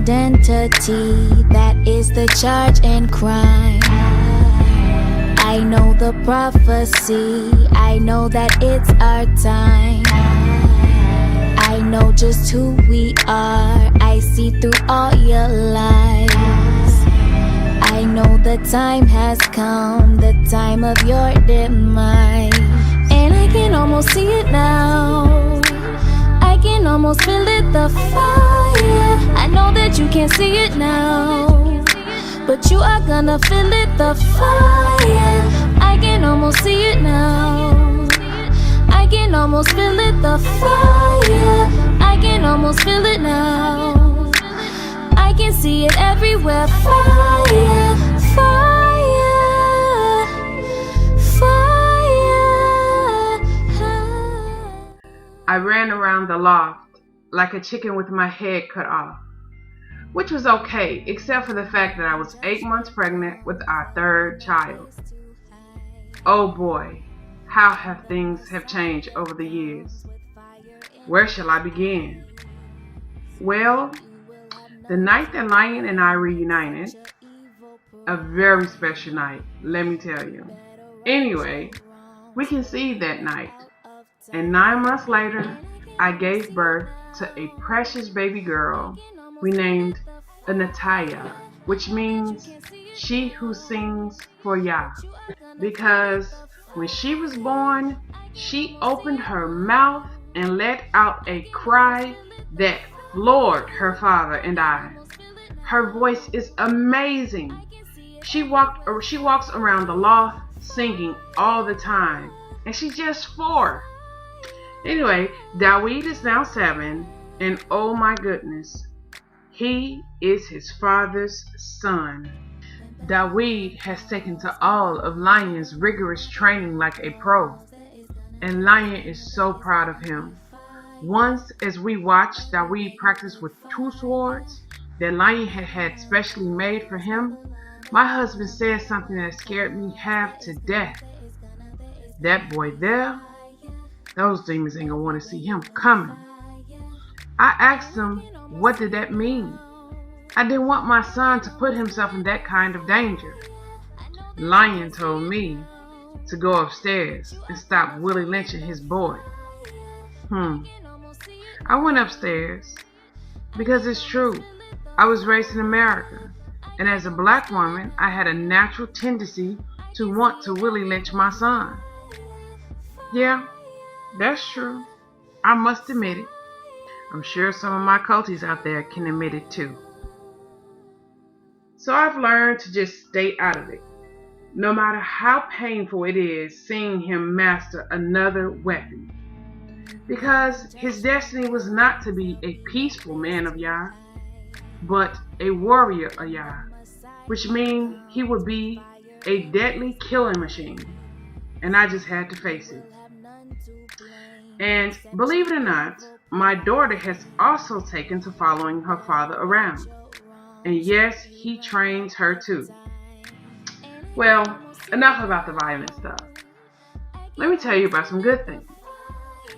identity, that is the charge and crime. I know the prophecy, I know that it's our time. I know just who we are, I see through all your lies. I know the time has come, the time of your demise. And I can almost see it now, I can almost feel it, the fire. I know that you can't see it now, but you are gonna feel it, the fire. I can almost see it now, I can almost feel it, the fire. I can almost feel it now, I can see it everywhere. Fire, fire, fire. I ran around the loft like a chicken with my head cut off, which was okay, except for the fact that I was 8 months pregnant with our third child. Oh boy, how have things changed over the years. Where shall I begin? Well, the night that Lion and I reunited, a very special night, let me tell you. Anyway, we conceived that night, and 9 months later, I gave birth to a precious baby girl we named Anataya, which means she who sings for Yah. Because when she was born, she opened her mouth and let out a cry that floored her father and I. Her voice is amazing. She walks around the loft singing all the time, and she's just 4. Anyway, Dawid is now 7, and oh my goodness, he is his father's son. Dawid has taken to all of Lion's rigorous training like a pro, and Lion is so proud of him. Once, as we watched Dawid practice with 2 swords that Lion had specially made for him, my husband said something that scared me half to death. That boy there, those demons ain't gonna want to see him coming. I asked him, what did that mean? I didn't want my son to put himself in that kind of danger. Lion told me to go upstairs and stop Willie lynching his boy. I went upstairs because it's true. I was raised in America, and as a black woman, I had a natural tendency to want to Willie lynch my son. Yeah, that's true. I must admit it. I'm sure some of my culties out there can admit it too. So I've learned to just stay out of it, no matter how painful it is seeing him master another weapon. Because his destiny was not to be a peaceful man of Yah, but a warrior of Yah, which means he would be a deadly killing machine. And I just had to face it. And believe it or not, my daughter has also taken to following her father around. And yes, he trains her too. Well, enough about the violent stuff. Let me tell you about some good things.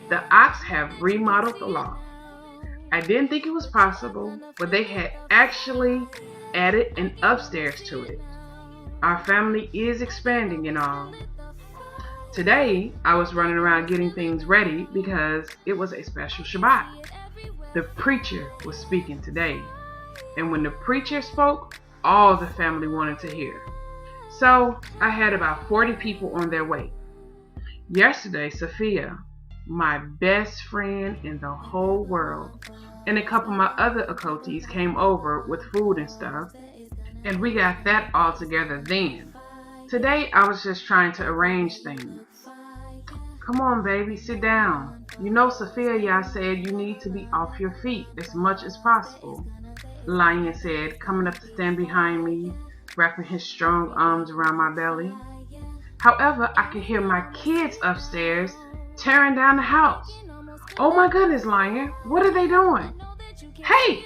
The Ox have remodeled the loft. I didn't think it was possible, but they had actually added an upstairs to it. Our family is expanding and all. Today, I was running around getting things ready because it was a special Shabbat. The preacher was speaking today. And when the preacher spoke, all the family wanted to hear. So I had about 40 people on their way. Yesterday, Sophia, my best friend in the whole world, and a couple of my other occultes came over with food and stuff, and we got that all together then. Today, I was just trying to arrange things. Come on, baby, sit down. You know Sophia Yah said you need to be off your feet as much as possible. Lion said, coming up to stand behind me, wrapping his strong arms around my belly. However, I could hear my kids upstairs tearing down the house. Oh my goodness, Lion, what are they doing? Hey!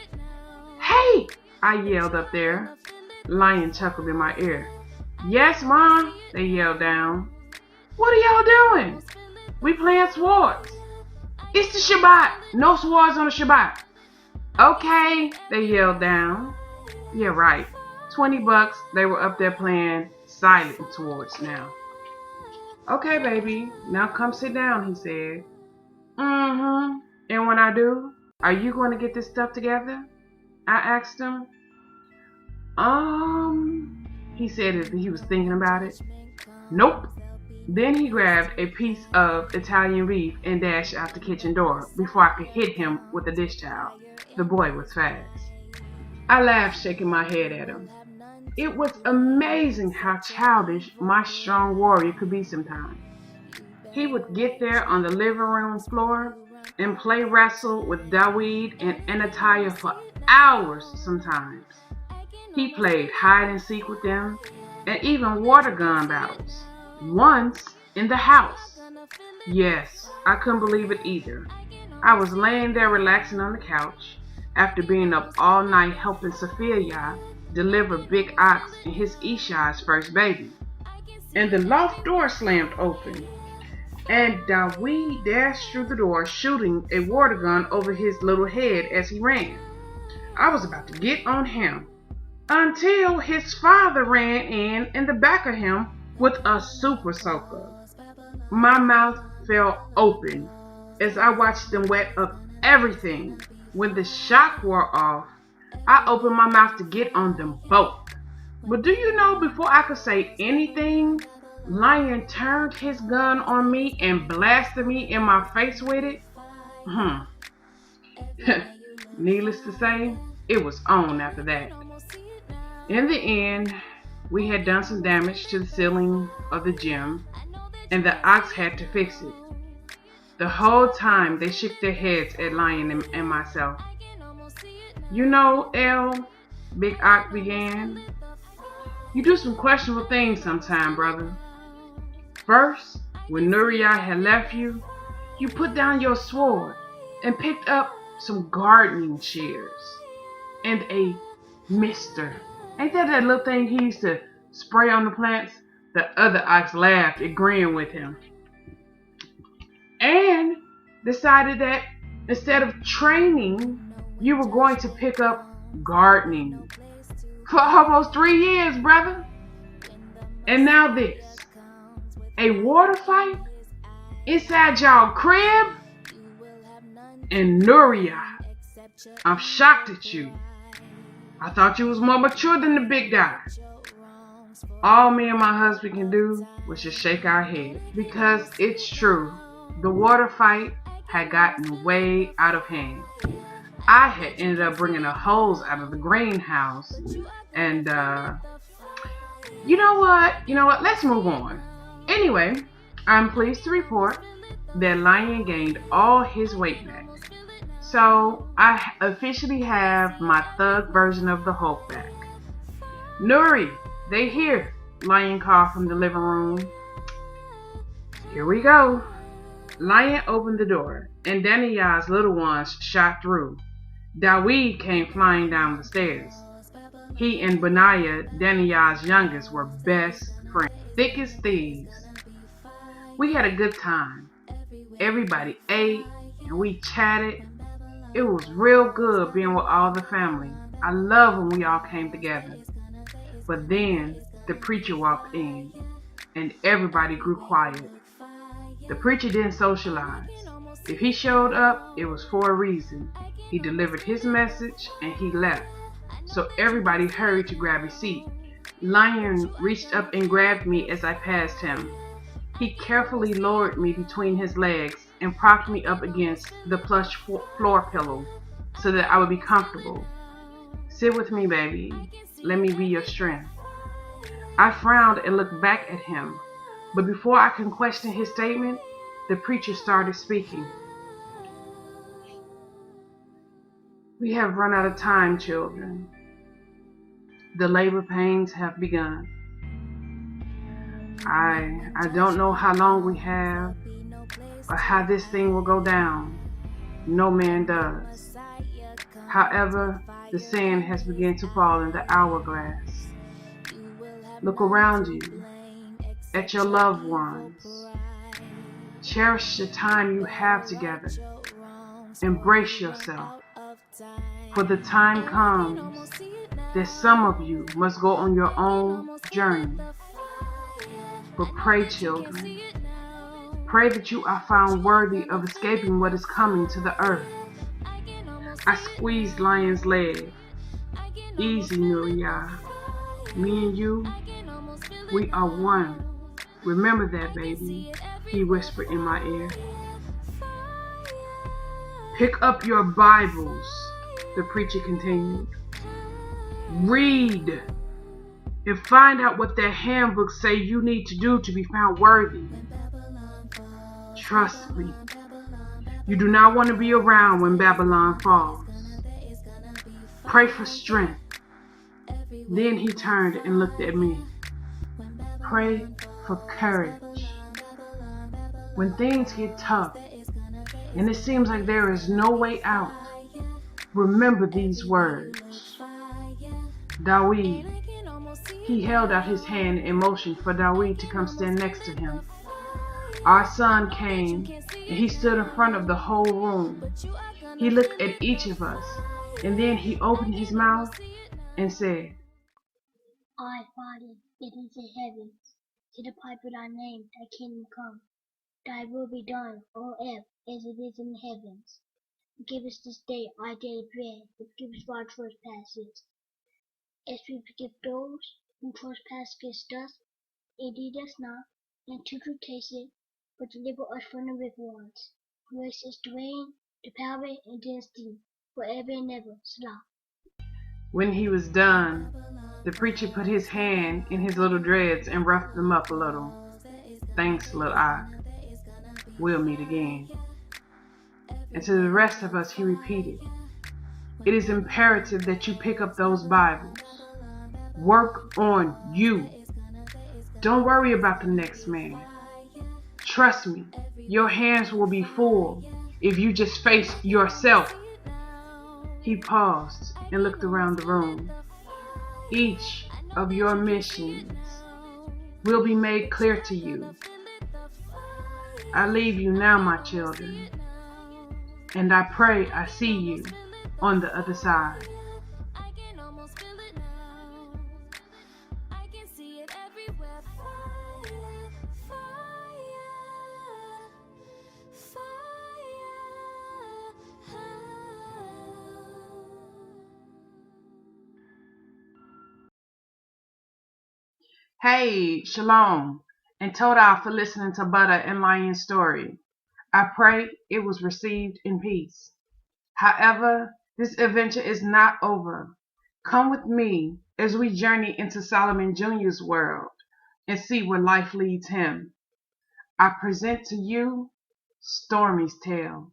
Hey! I yelled up there. Lion chuckled in my ear. Yes, Mom, they yelled down. What are y'all doing? We playing swords. It's the Shabbat. No swords on the Shabbat. Okay, they yelled down. Yeah, right. $20 they were up there playing silent towards now. Okay, baby, now come sit down, he said. Mm-hmm. And when I do, are you going to get this stuff together? I asked him. He said as he was thinking about it. Nope. Then he grabbed a piece of Italian beef and dashed out the kitchen door before I could hit him with a dish towel. The boy was fast. I laughed, shaking my head at him. It was amazing how childish my strong warrior could be sometimes. He would get there on the living room floor and play wrestle with Dawid and Anataya for hours sometimes. He played hide and seek with them and even water gun battles. Once in the house. Yes, I couldn't believe it either. I was laying there relaxing on the couch after being up all night helping Sophia deliver Big Ox and his Ishai's first baby. And the loft door slammed open, and Dawid dashed through the door shooting a water gun over his little head as he ran. I was about to get on him until his father ran in the back of him with a super soaker. My mouth fell open as I watched them wet up everything. When the shock wore off, I opened my mouth to get on them both. But do you know, before I could say anything, Lion turned his gun on me and blasted me in my face with it? Needless to say, it was on after that. In the end, we had done some damage to the ceiling of the gym, and the Ox had to fix it. The whole time they shook their heads at Lion and myself. You know, El, Big Ox began, you do some questionable things sometime, brother. First, when Nuria had left you, you put down your sword and picked up some gardening shears and a mister. Ain't that little thing he used to spray on the plants? The other Ox laughed, agreeing with him, and decided that instead of training, you were going to pick up gardening. For almost 3 years, brother. And now this. A water fight inside y'all crib? And Nuria, I'm shocked at you. I thought you was more mature than the big guy. All me and my husband can do was just shake our head, because it's true. The water fight had gotten way out of hand. I had ended up bringing a hose out of the greenhouse, and you know what? Let's move on. Anyway, I'm pleased to report that Lion gained all his weight back. So I officially have my thug version of the Hulk back. Nuri, they here, Lion called from the living room. Here we go. Lion opened the door, and Daniya's little ones shot through. Dawid came flying down the stairs. He and Benaiah, Daniya's youngest, were best friends, thick as thieves. We had a good time. Everybody ate, and we chatted. It was real good being with all the family. I love when we all came together. But then the preacher walked in, and everybody grew quiet. The preacher didn't socialize. If he showed up, it was for a reason. He delivered his message and he left. So everybody hurried to grab a seat. Lion reached up and grabbed me as I passed him. He carefully lowered me between his legs and propped me up against the plush floor pillow so that I would be comfortable. Sit with me, baby. Let me be your strength. I frowned and looked back at him, but before I could question his statement, the preacher started speaking. We have run out of time, children. The labor pains have begun. I don't know how long we have, or how this thing will go down. No man does. However, the sand has begun to fall in the hourglass. Look around you, at your loved ones. Cherish the time you have together. Embrace yourself. For the time comes that some of you must go on your own journey. But pray, children. Pray that you are found worthy of escaping what is coming to the earth. I squeezed Lion's leg. Easy, Nuria. Me and you, we are one. Remember that, baby, he whispered in my ear. Pick up your Bibles, the preacher continued. Read and find out what their handbooks say you need to do to be found worthy. Trust me, you do not want to be around when Babylon falls. Pray for strength. Then he turned and looked at me. Pray for courage. When things get tough and it seems like there is no way out, remember these words. Dawid. He held out his hand and motioned for Dawid to come stand next to him. Our son came and he stood in front of the whole room. He looked at each of us and then he opened his mouth and said, Our Father, it is in heaven, to the pipe with our name, thy kingdom come. Thy will be done on earth as it is in the heavens. Give us this day our daily bread, and forgive us our trespasses, as we forgive those who trespass against us. And lead us not into temptation, but deliver us from the wicked ones. For yours is the reign, the power, and the dynasty, forever and ever. Shalom. When he was done, the preacher put his hand in his little dreads and roughed them up a little. Thanks, little Ock. We'll meet again. And to the rest of us he repeated, it is imperative that you pick up those Bibles. Work on you. Don't worry about the next man. Trust me, your hands will be full if you just face yourself. He paused and looked around the room. Each of your missions will be made clear to you. I leave you now, my children, and I pray I see you on the other side. Hey, Shalom, and Toda for listening to Butta and Lion's story. I pray it was received in peace. However, this adventure is not over. Come with me as we journey into Solomon Jr.'s world and see where life leads him. I present to you Stormy's tale.